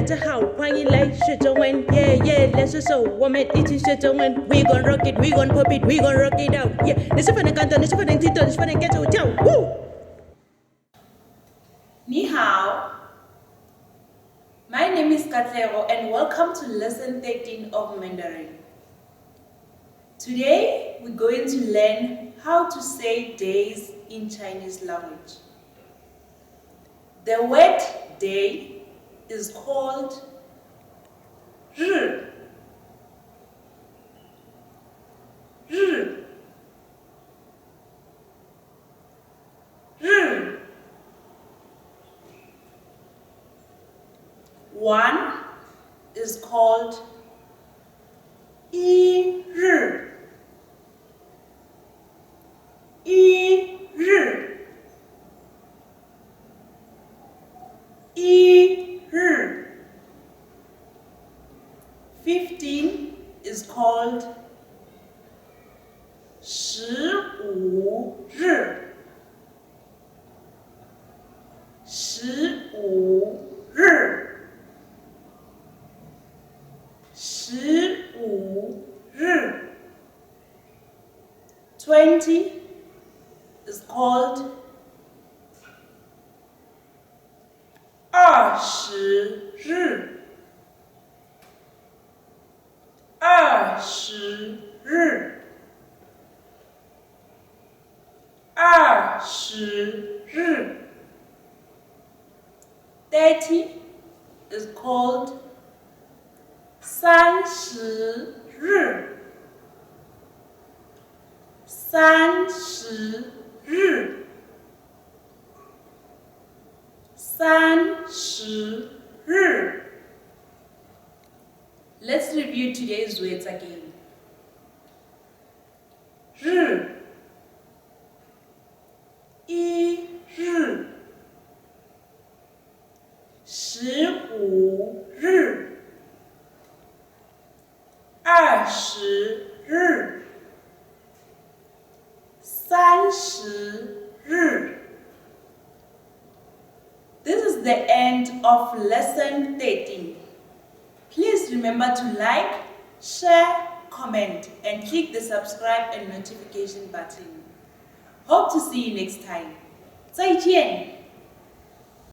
家好，欢迎来学中文，耶耶，来说手，我们一起学中文。We gon' rock it, we gon' pop it, we gon' rock it out. Yeah， 你是否能感动？你是否能听懂？你是否能跟着我跳舞？你好 My name is Katlego and welcome to lesson 13 of Mandarin. Today we're going to learn how to say days in Chinese language. The word day is called 日 日 日 One is called 一日 一日 一日 15 is called 15日 15日 15日 20 is called 20日 20日 20日 30 is called 30日 30日 30日 Let's review today's words again. 日 一日 15日 20日 30日 This is the end of lesson 13. Please remember to like, share, comment, and click the subscribe and notification button. Hope to see you next time. 再见